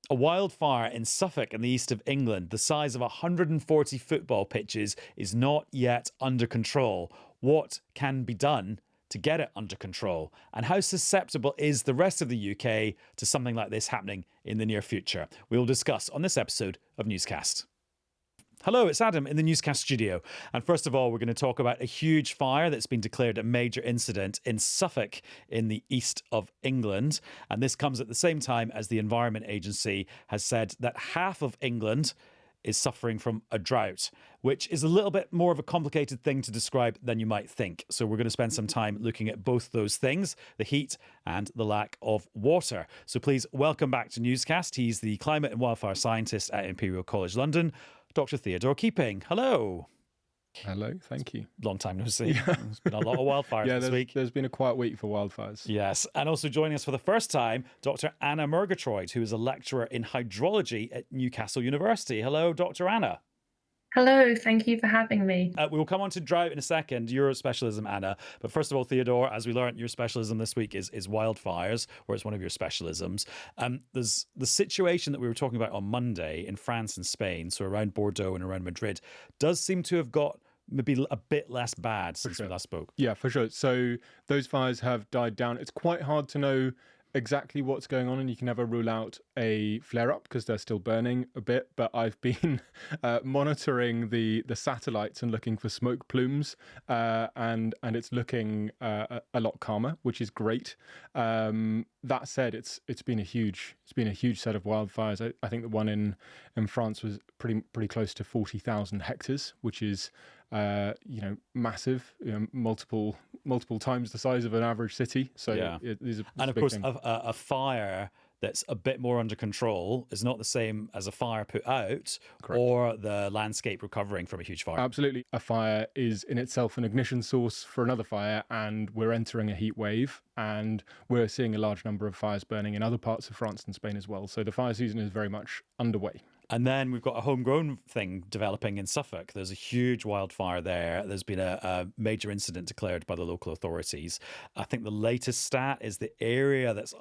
A wildfire in Suffolk in the east of England, the size of 140 football pitches, is not yet under control. What can be done to get it under control? And how susceptible is the rest of the UK to something like this happening in the near future? We will discuss on this episode of Newscast. Hello, it's Adam in the Newscast studio. And first of all, we're going to talk about a huge fire that's been declared a major incident in Suffolk in the east of England. And this comes at the same time as the Environment Agency has said that half of England is suffering from a drought, which is a little bit more of a complicated thing to describe than you might think. So we're going to spend some time looking at both those things, the heat and the lack of water. So please welcome back to Newscast. He's the climate and wildfire scientist at Imperial College London, Dr. Theodore Keeping. Hello. Hello, thank you. Long time no see. There's been a lot of wildfires this week. There's been a quiet week for wildfires. Yes, and also joining us for the first time, Dr. Anna Murgatroyd, who is a lecturer in hydrology at Newcastle University. Hello, Dr. Anna. Hello, thank you for having me. We will come on to drought in a second, your specialism, Anna. But first of all, Theodore, as we learned, your specialism this week is wildfires, or it's one of your specialisms. There's the situation that we were talking about on Monday in France and Spain, so around Bordeaux and around Madrid, does seem to have got maybe a bit less bad since we last spoke. Yeah, for sure. So those fires have died down. It's quite hard to know exactly what's going on, and you can never rule out a flare-up because they're still burning a bit. But I've been monitoring the satellites and looking for smoke plumes, and it's looking a lot calmer, which is great. That said, it's been a huge set of wildfires. I think the one in France was pretty close to 40,000 hectares, which is massive, multiple times the size of an average city. So yeah. And of course, a fire that's a bit more under control is not the same as a fire put out. Correct. Or the landscape recovering from a huge fire. Absolutely. A fire is in itself an ignition source for another fire, and we're entering a heat wave, and we're seeing a large number of fires burning in other parts of France and Spain as well. So the fire season is very much underway. And then we've got a homegrown thing developing in Suffolk. There's a huge wildfire there. There's been a major incident declared by the local authorities. I think the latest stat is the area that's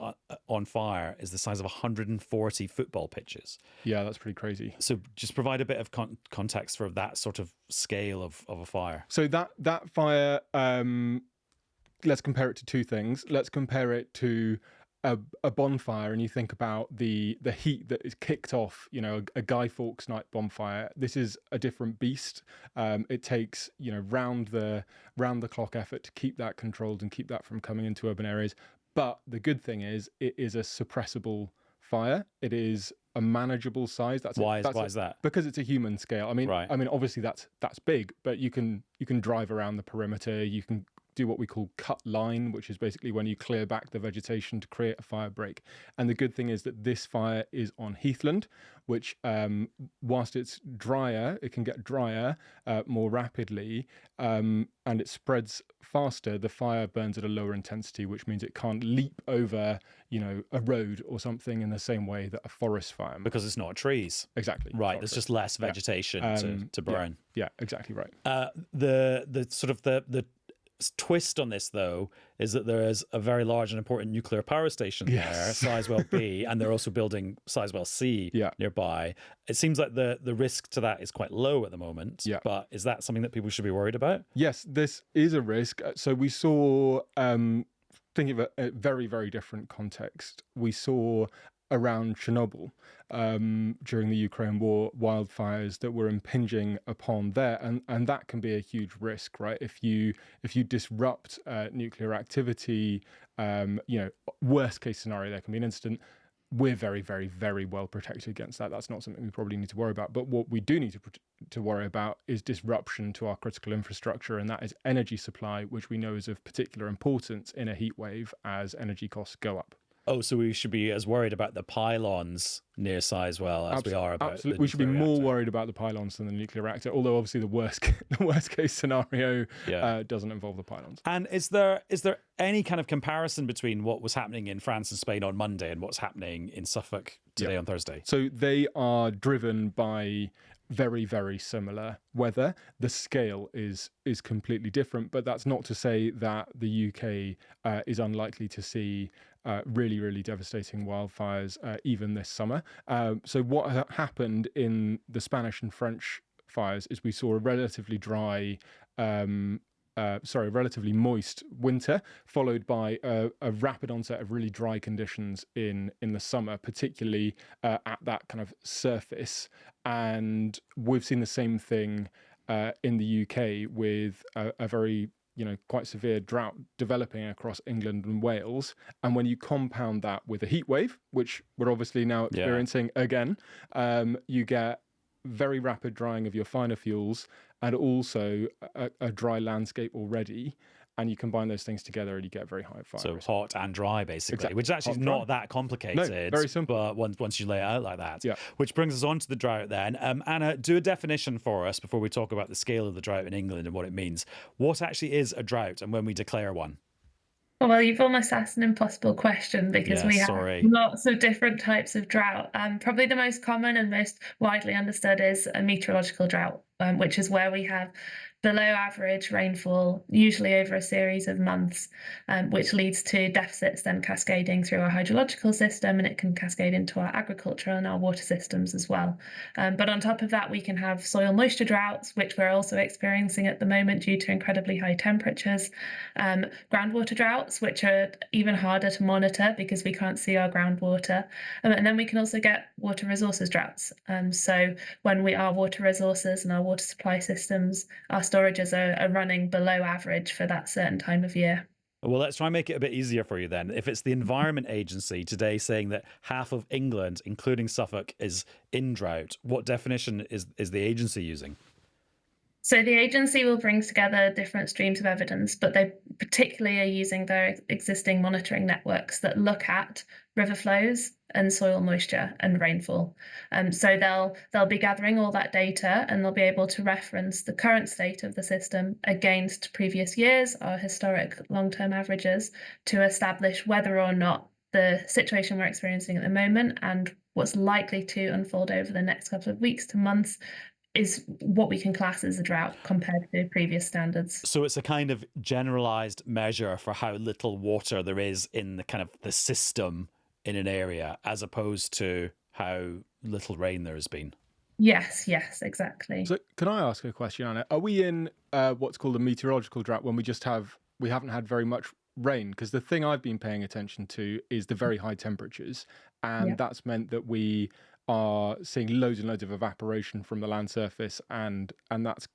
on fire is the size of 140 football pitches. Yeah, that's pretty crazy. So just provide a bit of context for that sort of scale of a fire. So that fire, let's compare it to two things. Let's compare it to a bonfire, and you think about the heat that is kicked off, a Guy Fawkes night bonfire. This is a different beast. It takes, round the clock effort to keep that controlled and keep that from coming into urban areas. But the good thing is it is a suppressible fire. It is a manageable size. Why is that? Because it's a human scale. Right. I mean, obviously that's big, but you can drive around the perimeter. You can do what we call cut line, which is basically when you clear back the vegetation to create a fire break. And the good thing is that this fire is on heathland, which whilst it's drier, it can get drier more rapidly, and it spreads faster. The fire burns at a lower intensity, which means it can't leap over, a road or something in the same way that a forest fire might. Because it's not trees. Exactly. Right. There's just less vegetation to burn. Yeah, exactly right. The sort of the twist on this, though, is that there is a very large and important nuclear power station there, Sizewell B, and they're also building Sizewell C nearby. It seems like the risk to that is quite low at the moment, but is that something that people should be worried about? Yes, this is a risk. So we saw, thinking of a very, very different context, we saw around Chernobyl during the Ukraine war, wildfires that were impinging upon there, and that can be a huge risk, right? If you disrupt nuclear activity, worst case scenario, there can be an incident. We're very, very, very well protected against that. That's not something we probably need to worry about. But what we do need to worry about is disruption to our critical infrastructure, and that is energy supply, which we know is of particular importance in a heat wave as energy costs go up. Oh, so we should be as worried about the pylons near Sizewell as we are about absolutely. We should be more worried about the pylons than the nuclear reactor, although obviously the worst case scenario doesn't involve the pylons. And is there any kind of comparison between what was happening in France and Spain on Monday and what's happening in Suffolk today on Thursday? So they are driven by very, very similar weather. The scale is completely different, but that's not to say that the UK is unlikely to see really, really devastating wildfires even this summer. So what happened in the Spanish and French fires is we saw a relatively relatively moist winter, followed by a rapid onset of really dry conditions in the summer, particularly at that kind of surface. And we've seen the same thing in the UK with a very quite severe drought developing across England and Wales. And when you compound that with a heat wave, which we're obviously now experiencing again, you get very rapid drying of your finer fuels and also a dry landscape already. And you combine those things together and you get very high fire So risk. hot and dry, basically, Exactly. which actually is not that complicated. No, very simple. But once you lay it out like that. Yeah. Which brings us on to the drought then. Anna, do a definition for us before we talk about the scale of the drought in England and what it means. What actually is a drought and when we declare one? Well, you've almost asked an impossible question because we have lots of different types of drought. Probably the most common and most widely understood is a meteorological drought, which is where we have below average rainfall, usually over a series of months, which leads to deficits then cascading through our hydrological system, and it can cascade into our agriculture and our water systems as well. But on top of that, we can have soil moisture droughts, which we're also experiencing at the moment due to incredibly high temperatures, groundwater droughts, which are even harder to monitor because we can't see our groundwater. And then we can also get water resources droughts. So when our water resources and our water supply systems, our storages are running below average for that certain time of year. Well, let's try and make it a bit easier for you then. If it's the Environment Agency today saying that half of England, including Suffolk, is in drought, what definition is the agency using? So the agency will bring together different streams of evidence, but they particularly are using their existing monitoring networks that look at river flows and soil moisture and rainfall. So they'll be gathering all that data and they'll be able to reference the current state of the system against previous years, our historic long-term averages, to establish whether or not the situation we're experiencing at the moment and what's likely to unfold over the next couple of weeks to months is what we can class as a drought compared to previous standards. So it's a kind of generalized measure for how little water there is in the system in an area, as opposed to how little rain there has been. Yes, exactly. So can I ask a question, Anna? Are we in what's called a meteorological drought when we haven't had very much rain? Because the thing I've been paying attention to is the very high temperatures, and that's meant that we are seeing loads and loads of evaporation from the land surface, and that's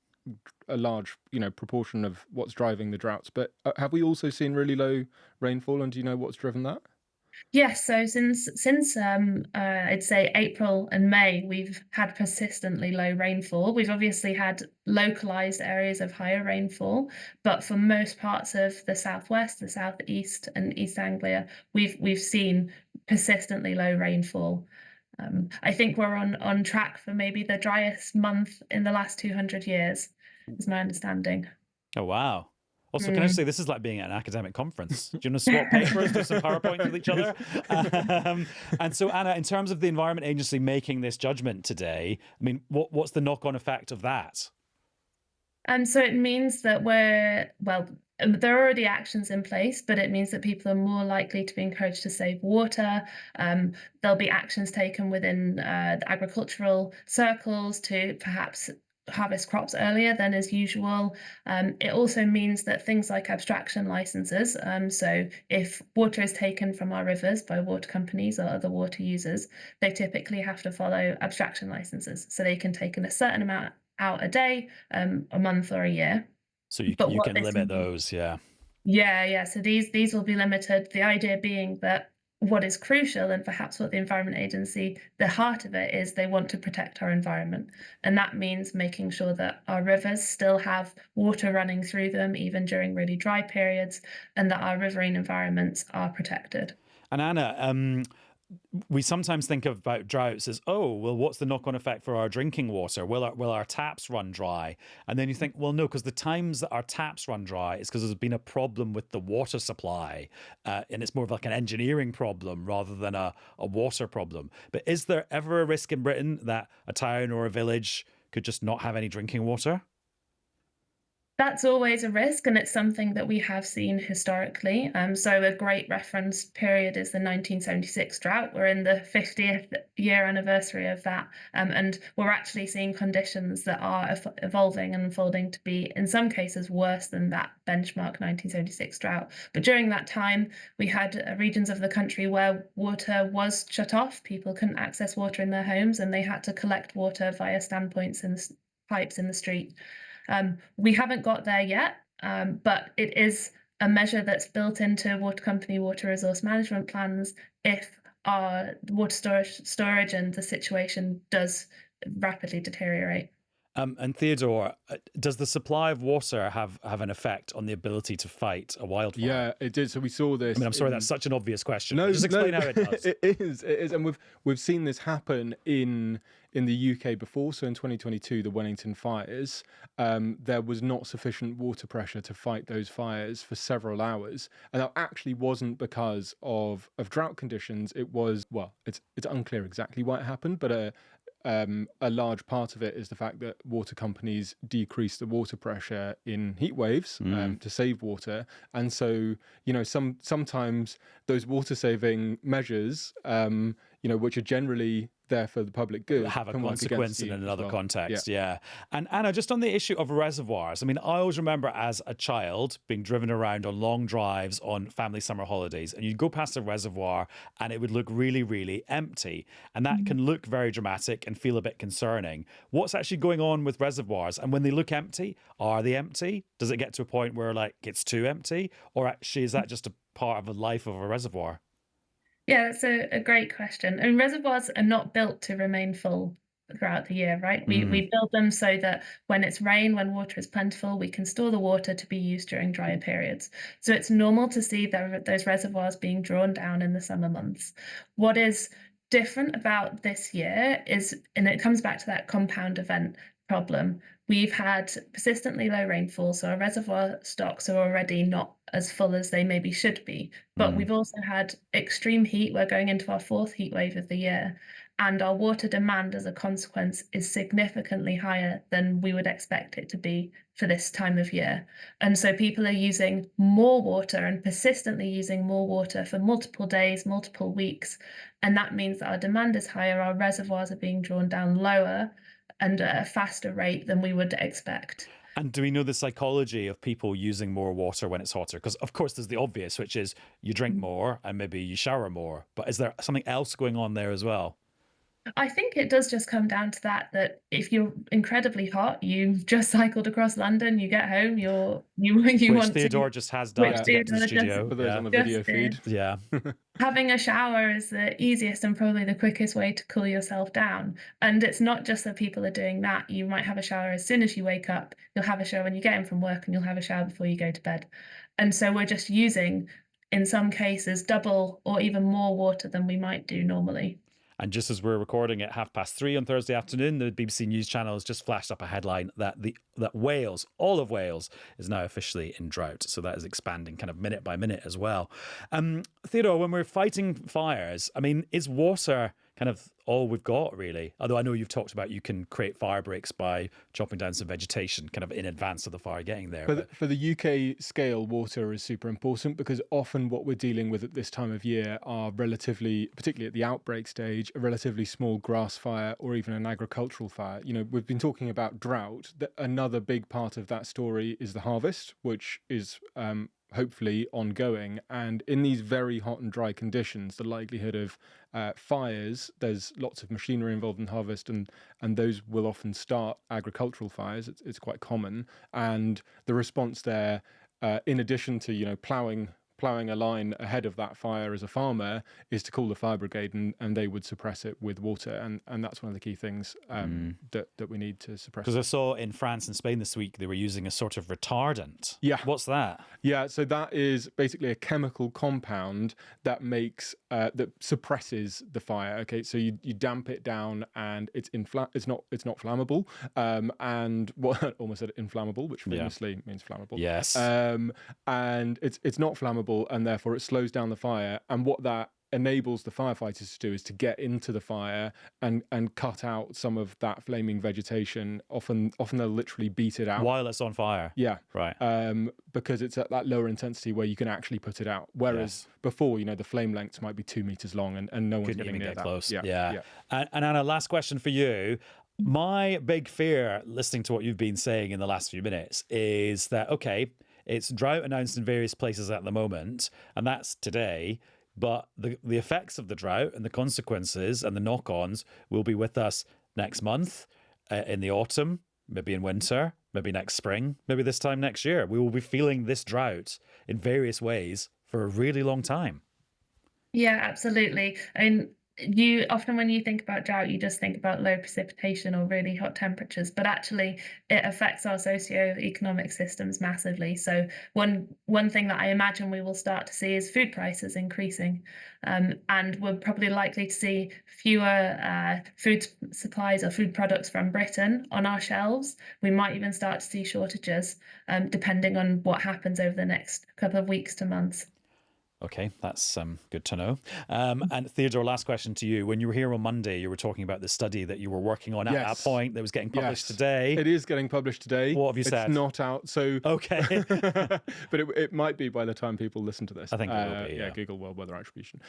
a large proportion of what's driving the droughts. But have we also seen really low rainfall, and do you know what's driven that? Yes, so since I'd say April and May, we've had persistently low rainfall. We've obviously had localized areas of higher rainfall, but for most parts of the southwest, the southeast, and East Anglia, we've seen persistently low rainfall. I think we're on track for maybe the driest month in the last 200 years, is my understanding. Oh, wow. Also, can I say this is like being at an academic conference? Do you want to swap papers, do some PowerPoints with each other? And so, Anna, in terms of the Environment Agency making this judgment today, I mean, what's the knock-on effect of that? So it means that there are already actions in place, but it means that people are more likely to be encouraged to save water. There'll be actions taken within the agricultural circles to perhaps harvest crops earlier than is usual. It also means that things like abstraction licenses, so if water is taken from our rivers by water companies or other water users, they typically have to follow abstraction licenses. So they can take in a certain amount out a day, a month or a year. So you can limit those, yeah. Yeah. So these will be limited. The idea being that what is crucial, and perhaps what the Environment Agency, the heart of it is, they want to protect our environment. And that means making sure that our rivers still have water running through them, even during really dry periods, and that our riverine environments are protected. And Anna, we sometimes think about droughts as, oh, well, what's the knock-on effect for our drinking water? Will our taps run dry? And then you think, well, no, because the times that our taps run dry is because there's been a problem with the water supply, and it's more of like an engineering problem rather than a water problem. But is there ever a risk in Britain that a town or a village could just not have any drinking water? That's always a risk, and it's something that we have seen historically. So a great reference period is the 1976 drought. We're in the 50th year anniversary of that, and we're actually seeing conditions that are evolving and unfolding to be, in some cases, worse than that benchmark 1976 drought. But during that time, we had regions of the country where water was shut off. People couldn't access water in their homes, and they had to collect water via standpoints and pipes in the street. We haven't got there yet, but it is a measure that's built into water company water resource management plans if our water storage and the situation does rapidly deteriorate. And Theodore, does the supply of water have an effect on the ability to fight a wildfire? Yeah, it did. So we saw this. I mean, I'm sorry, that's such an obvious question. No, just explain how it does. It is, and we've seen this happen in the UK before. So in 2022, the Wellington fires, there was not sufficient water pressure to fight those fires for several hours, and that actually wasn't because of drought conditions. It was, well, it's unclear exactly why it happened, but a large part of it is the fact that water companies decrease the water pressure in heat waves to save water, and so sometimes those water saving measures, which are generally there for the public good, have a consequence in another context. Yeah. And Anna, just on the issue of reservoirs, I mean, I always remember as a child being driven around on long drives on family summer holidays, and you'd go past a reservoir and it would look really, really empty. And that can look very dramatic and feel a bit concerning. What's actually going on with reservoirs? And when they look empty, are they empty? Does it get to a point where it's too empty? Or actually, is that just a part of the life of a reservoir? Yeah, that's a great question. And reservoirs are not built to remain full throughout the year, right? We build them so that when it's rain, when water is plentiful, we can store the water to be used during drier periods. So it's normal to see those reservoirs being drawn down in the summer months. What is different about this year is, and it comes back to that compound event problem, we've had persistently low rainfall, so our reservoir stocks are already not as full as they maybe should be. But we've also had extreme heat. We're going into our fourth heat wave of the year, and our water demand as a consequence is significantly higher than we would expect it to be for this time of year. And so people are using more water and persistently using more water for multiple days, multiple weeks. And that means that our demand is higher, our reservoirs are being drawn down lower and at a faster rate than we would expect. And do we know the psychology of people using more water when it's hotter? Because, of course, there's the obvious, which is you drink more and maybe you shower more. But is there something else going on there as well? I think it does just come down to that if you're incredibly hot, you've just cycled across London, you get home, Which Theodore just has done to get to the studio. For those on the video feed. Yeah. Having a shower is the easiest and probably the quickest way to cool yourself down. And it's not just that people are doing that. You might have a shower as soon as you wake up. You'll have a shower when you get in from work, and you'll have a shower before you go to bed. And so we're just using, in some cases, double or even more water than we might do normally. And just as we're recording at 3:30 on Thursday afternoon, the BBC News Channel has just flashed up a headline that Wales, all of Wales, is now officially in drought. So that is expanding kind of minute by minute as well. Theodore, when we're fighting fires, I mean, is water kind of all we've got, really? Although I know you've talked about you can create fire breaks by chopping down some vegetation kind of in advance of the fire getting there. For the UK scale, water is super important because often what we're dealing with at this time of year are relatively, particularly at the outbreak stage, a relatively small grass fire or even an agricultural fire. We've been talking about drought. Another big part of that story is the harvest, which is hopefully ongoing. And in these very hot and dry conditions, the likelihood of fires, there's lots of machinery involved in harvest, and those will often start agricultural fires. It's quite common. And the response there, in addition to, ploughing a line ahead of that fire as a farmer, is to call the fire brigade, and they would suppress it with water. And that's one of the key things that we need to suppress. Because I saw in France and Spain this week, they were using a sort of retardant. Yeah. What's that? Yeah, so that is basically a chemical compound that that suppresses the fire. Okay, so you damp it down, and it's not flammable. And what almost said inflammable, which famously means flammable. Yes. And it's not flammable, and therefore it slows down the fire. And what that enables the firefighters to do is to get into the fire and cut out some of that flaming vegetation. Often they'll literally beat it out while it's on fire. Yeah, right. Because it's at that lower intensity where you can actually put it out. Whereas before, the flame lengths might be 2 meters long, and no one's getting near that. Close. Yeah. And Anna, last question for you. My big fear, listening to what you've been saying in the last few minutes, is that, okay, it's drought announced in various places at the moment, and that's today, but the effects of the drought and the consequences and the knock-ons will be with us next month, in the autumn, maybe in winter, maybe next spring, maybe this time next year. We will be feeling this drought in various ways for a really long time. Yeah, absolutely. I mean, you often, when you think about drought, you just think about low precipitation or really hot temperatures, but actually it affects our socio-economic systems massively. So one thing that I imagine we will start to see is food prices increasing, and we're probably likely to see fewer food supplies or food products from Britain on our shelves. We might even start to see shortages, depending on what happens over the next couple of weeks to months. Okay, that's good to know. And Theodore, last question to you. When you were here on Monday, you were talking about the study that you were working on at that point that was getting published today. It is getting published today. What have you said? It's not out, so... Okay. But it might be by the time people listen to this. I think it will be, yeah. Google World Weather Attribution.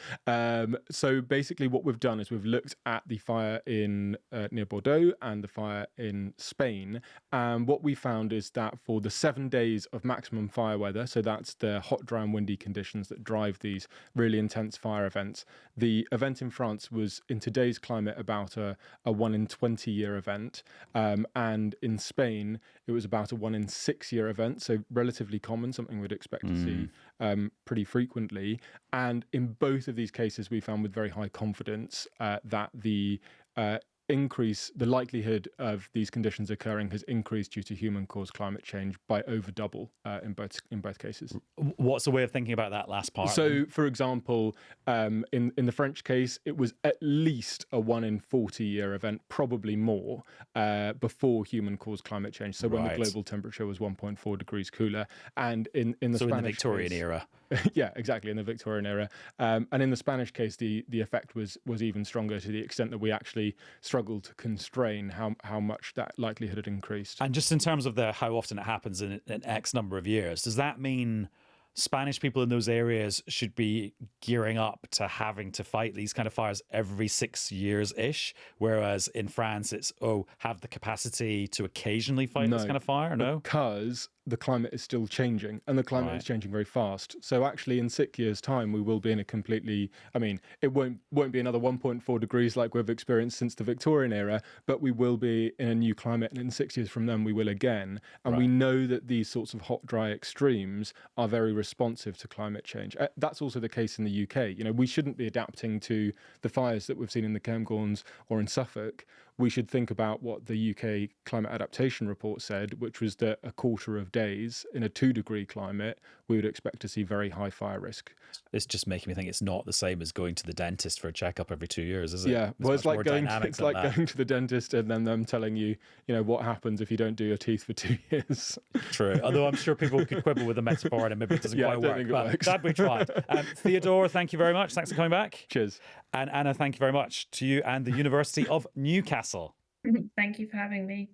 So basically what we've done is we've looked at the fire in near Bordeaux and the fire in Spain. And what we found is that for the 7 days of maximum fire weather, so that's the hot, dry and windy conditions that drive these really intense fire events. The event in France was, in today's climate, about a 1 in 20 year event. And in Spain, it was about a 1 in 6 year event. So relatively common, something we'd expect to see pretty frequently. And in both of these cases, we found with very high confidence that the likelihood of these conditions occurring has increased due to human-caused climate change by over double in both cases. What's the way of thinking about that last part? So, for example, in the French case, it was at least a 1 in 40 year event, probably more, before human-caused climate change. So when the global temperature was 1.4 degrees cooler, and in the Spanish in the Victorian era. Yeah, exactly, in the Victorian era. And in the Spanish case, the effect was even stronger, to the extent that we actually struggled to constrain how much that likelihood had increased. And just in terms of how often it happens in X number of years, does that mean Spanish people in those areas should be gearing up to having to fight these kind of fires every 6 years-ish, whereas in France it's, have the capacity to occasionally fight this kind of fire? No? Because the climate is still changing, and the climate is changing very fast. So actually in 6 years' time, we will be in a completely, it won't be another 1.4 degrees like we've experienced since the Victorian era, but we will be in a new climate, and in 6 years from then we will again. And we know that these sorts of hot, dry extremes are very responsive to climate change. That's also the case in the UK. We shouldn't be adapting to the fires that we've seen in the Cairngorms or in Suffolk. We should think about what the UK Climate Adaptation Report said, which was that a quarter of days in a 2-degree climate, we would expect to see very high fire risk. It's just making me think it's not the same as going to the dentist for a checkup every 2 years, is it? Yeah, well, it's like going to the dentist and then them telling you, what happens if you don't do your teeth for 2 years. True, although I'm sure people could quibble with the metaphor and maybe it doesn't quite work. But glad we tried. Theodore, thank you very much. Thanks for coming back. Cheers. And Anna, thank you very much to you and the University of Newcastle. Thank you for having me.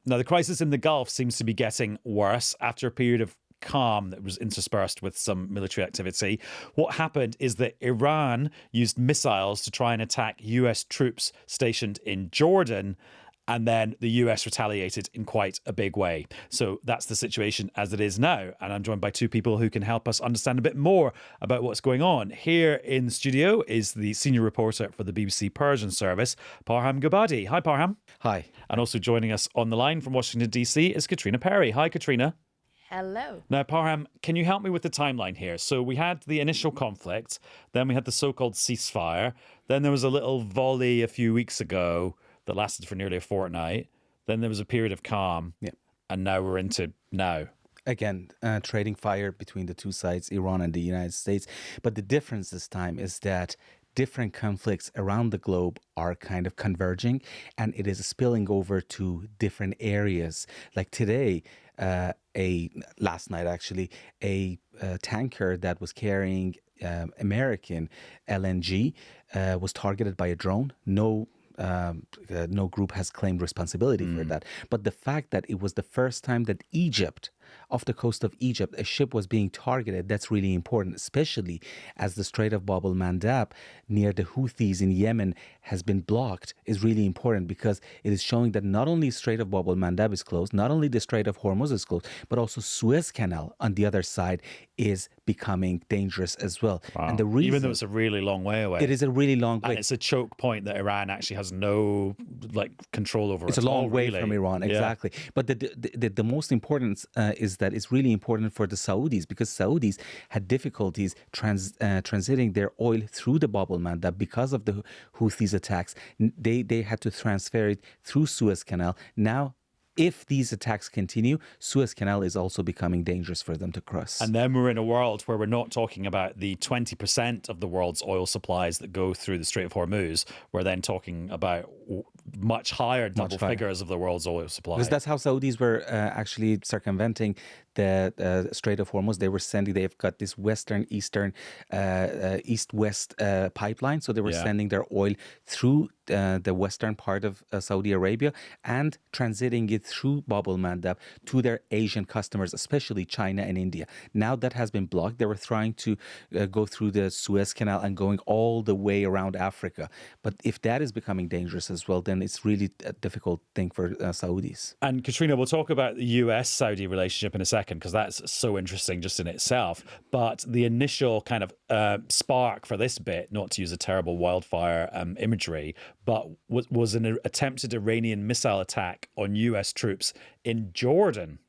Now, the crisis in the Gulf seems to be getting worse after a period of calm that was interspersed with some military activity. What happened is that Iran used missiles to try and attack US troops stationed in Jordan, and then the US retaliated in quite a big way. So that's the situation as it is now. And I'm joined by two people who can help us understand a bit more about what's going on. Here in the studio is the senior reporter for the BBC Persian service, Parham Ghobadi. Hi, Parham. Hi. And also joining us on the line from Washington, D.C. is Caitríona Perry. Hi, Caitríona. Hello. Now, Parham, can you help me with the timeline here? So we had the initial conflict, then we had the so-called ceasefire, then there was a little volley a few weeks ago that lasted for nearly a fortnight. Then there was a period of calm. Yeah. And now we're into now. Again, trading fire between the two sides, Iran and the United States. But the difference this time is that different conflicts around the globe are kind of converging, and it is spilling over to different areas. Like today, last night actually, a tanker that was carrying American LNG was targeted by a drone. No group has claimed responsibility for that. But the fact that it was the first time that Egypt, off the coast of Egypt, a ship was being targeted, that's really important, especially as the Strait of Bab el-Mandab near the Houthis in Yemen has been blocked, is really important because it is showing that not only Strait of Bab el-Mandab is closed, not only the Strait of Hormuz is closed, but also Suez Canal on the other side is becoming dangerous as well. Wow. And the reason, even though it's a really long way away. It is a really long way. And it's a choke point that Iran actually has no control over. It's a long way from Iran, exactly. Yeah. But the most important is that it's really important for the Saudis, because Saudis had difficulties transiting their oil through the Bab el-Mandab because of the Houthis attacks. They had to transfer it through Suez Canal. Now, if these attacks continue, Suez Canal is also becoming dangerous for them to cross. And then we're in a world where we're not talking about the 20% of the world's oil supplies that go through the Strait of Hormuz. We're then talking about much higher figures of the world's oil supply. Because that's how Saudis were actually circumventing the Strait of Hormuz. They've got this east-west pipeline. So they were sending their oil through the western part of Saudi Arabia and transiting it through Bab el-Mandab to their Asian customers, especially China and India. Now that has been blocked. They were trying to go through the Suez Canal and going all the way around Africa. But if that is becoming dangerous as well, then it's really a difficult thing for Saudis. And Caitríona, we'll talk about the US-Saudi relationship in a second, because that's so interesting just in itself. But the initial kind of spark for this bit, not to use a terrible wildfire imagery, but was an attempted Iranian missile attack on US troops in Jordan.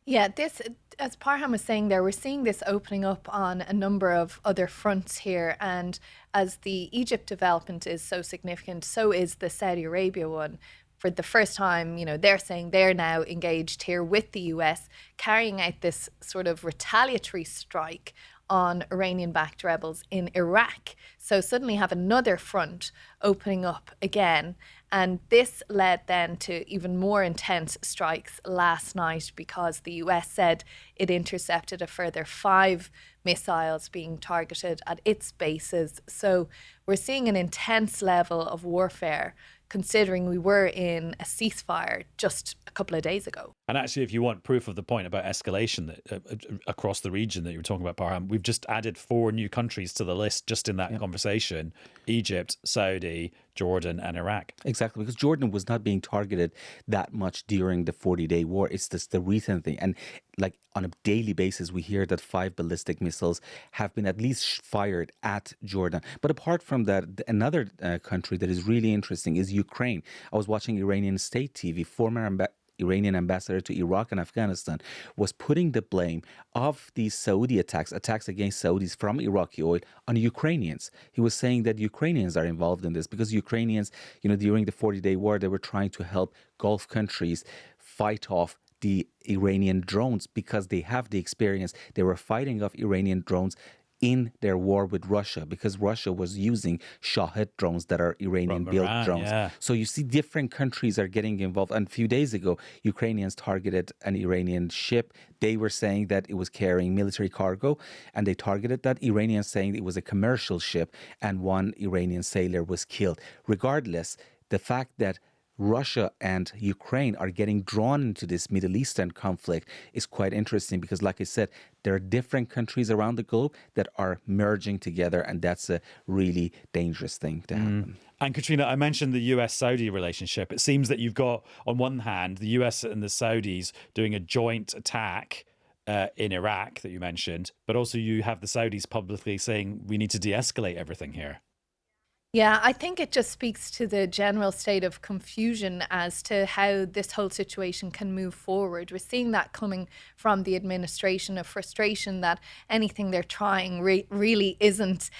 Yeah, this, as Parham was saying there, we're seeing this opening up on a number of other fronts here. And as the Egypt development is so significant, so is the Saudi Arabia one. For the first time, they're saying they're now engaged here with the US, carrying out this sort of retaliatory strike on Iranian-backed rebels in Iraq. So suddenly have another front opening up again. And this led then to even more intense strikes last night, because the US said it intercepted a further 5 missiles being targeted at its bases. So we're seeing an intense level of warfare, considering we were in a ceasefire just a couple of days ago. And actually, if you want proof of the point about escalation that, across the region that you were talking about, Parham, we've just added 4 new countries to the list just in that conversation: Egypt, Saudi, Jordan and Iraq. Exactly, because Jordan was not being targeted that much during the 40-day war. It's just the recent thing. And on a daily basis, we hear that 5 ballistic missiles have been at least fired at Jordan. But apart from that, another country that is really interesting is Ukraine. I was watching Iranian state TV. Former Iranian ambassador to Iraq and Afghanistan was putting the blame of these Saudi attacks against Saudis from Iraqi oil on Ukrainians. He was saying that Ukrainians are involved in this because Ukrainians, during the 40-day war, they were trying to help Gulf countries fight off the Iranian drones because they have the experience. They were fighting off Iranian drones in their war with Russia, because Russia was using Shahed drones that are Iranian-built drones. Yeah. So you see different countries are getting involved. And a few days ago, Ukrainians targeted an Iranian ship. They were saying that it was carrying military cargo, and they targeted that. Iranians saying it was a commercial ship, and 1 Iranian sailor was killed. Regardless, the fact that Russia and Ukraine are getting drawn into this Middle Eastern conflict is quite interesting, because like I said, there are different countries around the globe that are merging together, and that's a really dangerous thing to happen. And Caitríona, I mentioned the US-Saudi relationship. It seems that you've got, on one hand, the US and the Saudis doing a joint attack in Iraq that you mentioned, but also you have the Saudis publicly saying we need to de-escalate everything here. Yeah, I think it just speaks to the general state of confusion as to how this whole situation can move forward. We're seeing that coming from the administration, a frustration that anything they're trying really isn't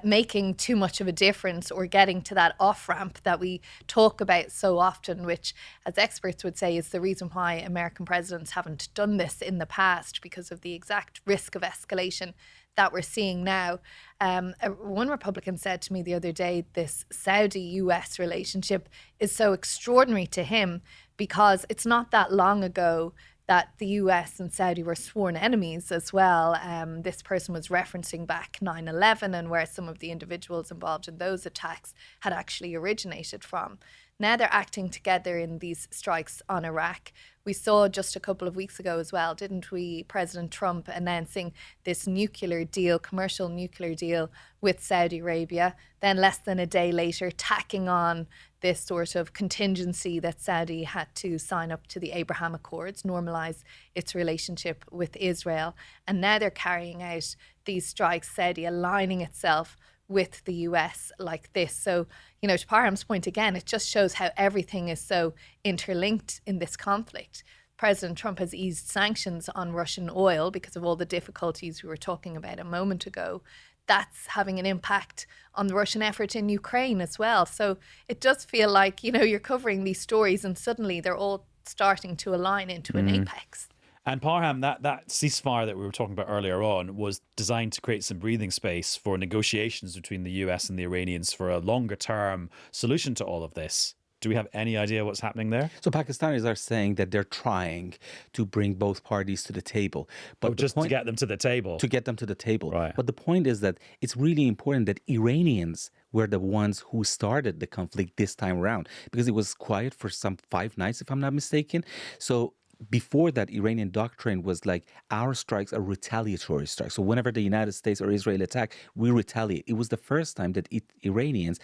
making too much of a difference or getting to that off-ramp that we talk about so often, which, as experts would say, is the reason why American presidents haven't done this in the past, because of the exact risk of escalation that we're seeing now. One Republican said to me the other day, this Saudi-US relationship is so extraordinary to him because it's not that long ago that the US and Saudi were sworn enemies as well. This person was referencing back 9/11 and where some of the individuals involved in those attacks had actually originated from. Now they're acting together in these strikes on Iraq. We saw just a couple of weeks ago as well, didn't we, President Trump announcing this nuclear deal, commercial nuclear deal with Saudi Arabia. Then less than a day later, tacking on this sort of contingency that Saudi had to sign up to the Abraham Accords, normalize its relationship with Israel. And now they're carrying out these strikes, Saudi aligning itself with the US like this. So, to Parham's point again, it just shows how everything is so interlinked in this conflict. President Trump has eased sanctions on Russian oil because of all the difficulties we were talking about a moment ago. That's having an impact on the Russian effort in Ukraine as well. So it does feel like, you're covering these stories and suddenly they're all starting to align into an apex. And Parham, that ceasefire that we were talking about earlier on was designed to create some breathing space for negotiations between the US and the Iranians for a longer term solution to all of this. Do we have any idea what's happening there? So Pakistanis are saying that they're trying to bring both parties to the table. But to get them to the table. To get them to the table. Right. But the point is that it's really important that Iranians were the ones who started the conflict this time around, because it was quiet for some 5 nights, if I'm not mistaken. So before that, Iranian doctrine was like, our strikes are retaliatory strikes. So whenever the United States or Israel attack, we retaliate. It was the first time that Iranians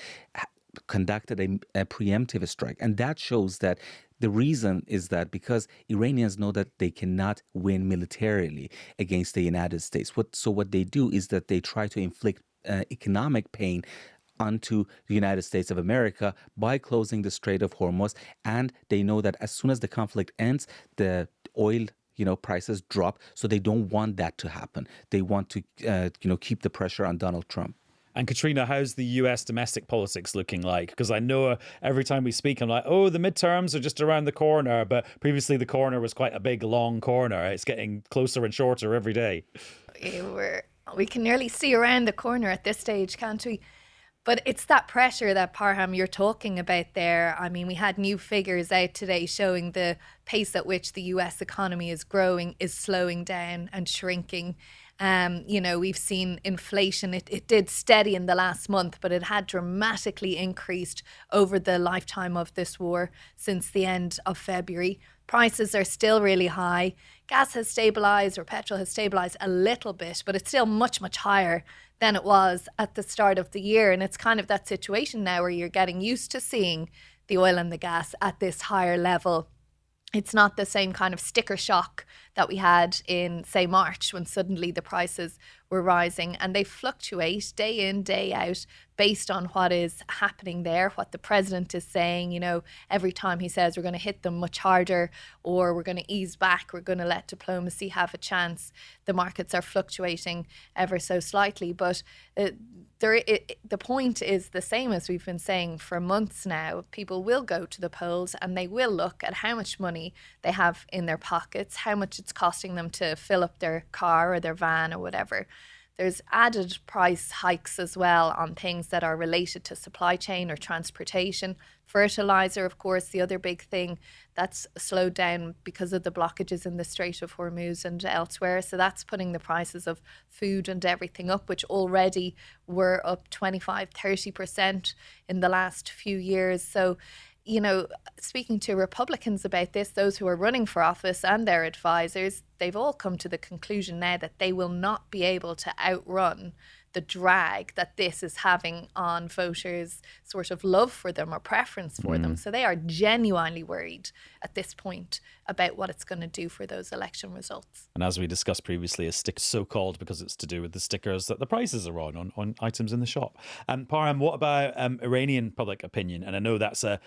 conducted a preemptive strike. And that shows that the reason is that because Iranians know that they cannot win militarily against the United States. So what they do is that they try to inflict economic pain onto the United States of America by closing the Strait of Hormuz. And they know that as soon as the conflict ends, the oil prices drop. So they don't want that to happen. They want to keep the pressure on Donald Trump. And Caitríona, how's the US domestic politics looking like? Because I know every time we speak, I'm like, oh, the midterms are just around the corner. But previously the corner was quite a big, long corner. It's getting closer and shorter every day. We can nearly see around the corner at this stage, can't we? But it's that pressure that, Parham, you're talking about there. I mean, we had new figures out today showing the pace at which the US economy is growing is slowing down and shrinking. We've seen inflation. It did steady in the last month, but it had dramatically increased over the lifetime of this war since the end of February. Prices are still really high. Gas has stabilized, or petrol has stabilized a little bit, but it's still much, much higher than it was at the start of the year. And it's kind of that situation now where you're getting used to seeing the oil and the gas at this higher level. It's not the same kind of sticker shock that we had in, say, March, when suddenly the prices were rising, and they fluctuate day in, day out based on what is happening there, what the president is saying. Every time he says we're going to hit them much harder or we're going to ease back, we're going to let diplomacy have a chance, the markets are fluctuating ever so slightly. But the point is the same as we've been saying for months now. People will go to the polls and they will look at how much money they have in their pockets, how much it's costing them to fill up their car or their van or whatever. There's added price hikes as well on things that are related to supply chain or transportation. Fertilizer, of course, the other big thing that's slowed down because of the blockages in the Strait of Hormuz and elsewhere. So that's putting the prices of food and everything up, which already were up 25-30% in the last few years. So, speaking to Republicans about this, those who are running for office and their advisors, they've all come to the conclusion now that they will not be able to outrun the drag that this is having on voters' sort of love for them or preference for them. So they are genuinely worried at this point about what it's going to do for those election results. And as we discussed previously, a sticker so-called because it's to do with the stickers that the prices are on items in the shop. And Parham, what about Iranian public opinion? And I know it's a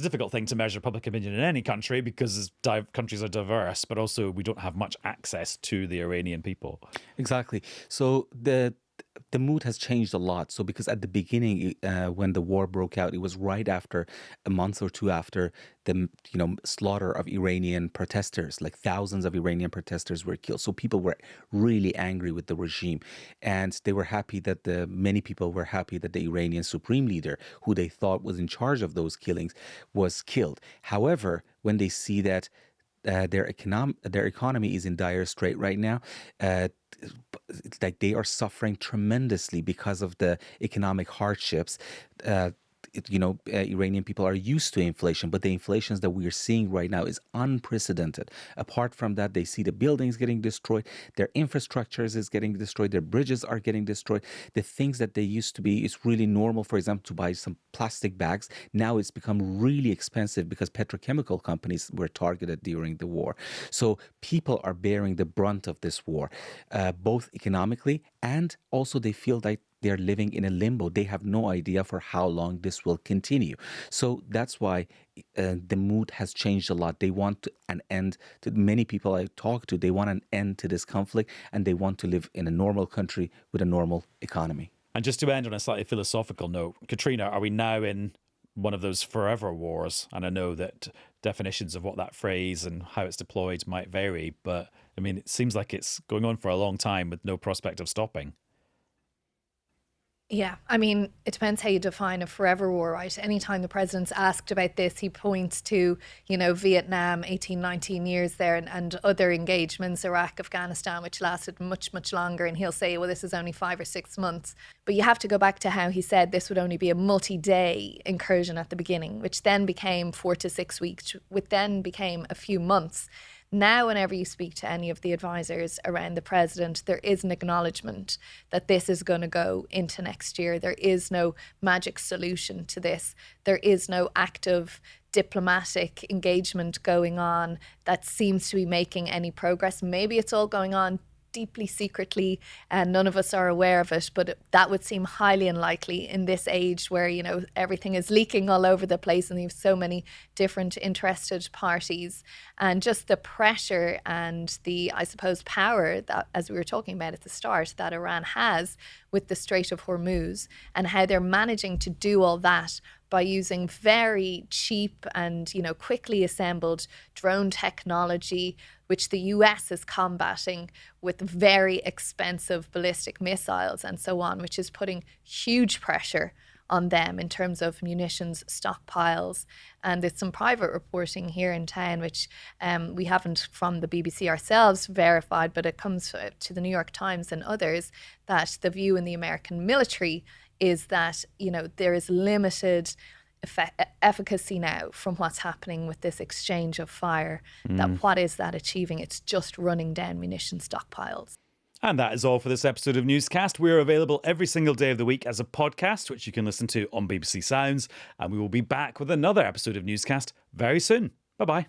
difficult thing to measure public opinion in any country because countries are diverse, but also we don't have much access to the Iranian people. Exactly. So the mood has changed a lot. So because at the beginning, when the war broke out, it was right after, a month or two after the slaughter of Iranian protesters. Like thousands of Iranian protesters were killed. So people were really angry with the regime, and they were happy that many people were happy that the Iranian supreme leader, who they thought was in charge of those killings, was killed. However, when they see that their economy is in dire strait right now. Like they are suffering tremendously because of the economic hardships. Iranian people are used to inflation, but the inflations that we are seeing right now is unprecedented. Apart from that, they see the buildings getting destroyed, their infrastructures is getting destroyed, their bridges are getting destroyed. The things that they used to be is really normal, for example, to buy some plastic bags. Now it's become really expensive because petrochemical companies were targeted during the war. So people are bearing the brunt of this war, both economically and also they feel like they're living in a limbo. They have no idea for how long this will continue. So that's why the mood has changed a lot. They want an end to many people I talk to. They want an end to this conflict and they want to live in a normal country with a normal economy. And just to end on a slightly philosophical note, Caitríona, are we now in one of those forever wars? And I know that definitions of what that phrase and how it's deployed might vary, but I mean, it seems like it's going on for a long time with no prospect of stopping. Yeah, I mean, it depends how you define a forever war, right? Anytime the president's asked about this, he points to, Vietnam, 18, 19 years there, and other engagements, Iraq, Afghanistan, which lasted much, much longer. And he'll say, well, this is only 5 or 6 months. But you have to go back to how he said this would only be a multi-day incursion at the beginning, which then became 4 to 6 weeks, which then became a few months. Now, whenever you speak to any of the advisors around the president, there is an acknowledgement that this is going to go into next year. There is no magic solution to this. There is no active diplomatic engagement going on that seems to be making any progress. Maybe it's all going on deeply secretly and none of us are aware of it, but that would seem highly unlikely in this age where everything is leaking all over the place and you have so many different interested parties, and just the pressure and the, I suppose, power that, as we were talking about at the start, that Iran has with the Strait of Hormuz, and how they're managing to do all that by using very cheap and quickly assembled drone technology, which the US is combating with very expensive ballistic missiles and so on, which is putting huge pressure on them in terms of munitions stockpiles. And there's some private reporting here in town, which we haven't from the BBC ourselves verified, but it comes to the New York Times and others, that the view in the American military is that, there is limited efficacy now from what's happening with this exchange of fire. That what is that achieving? It's just running down munition stockpiles. And that is all for this episode of Newscast. We're available every single day of the week as a podcast, which you can listen to on BBC Sounds. And we will be back with another episode of Newscast very soon. Bye-bye.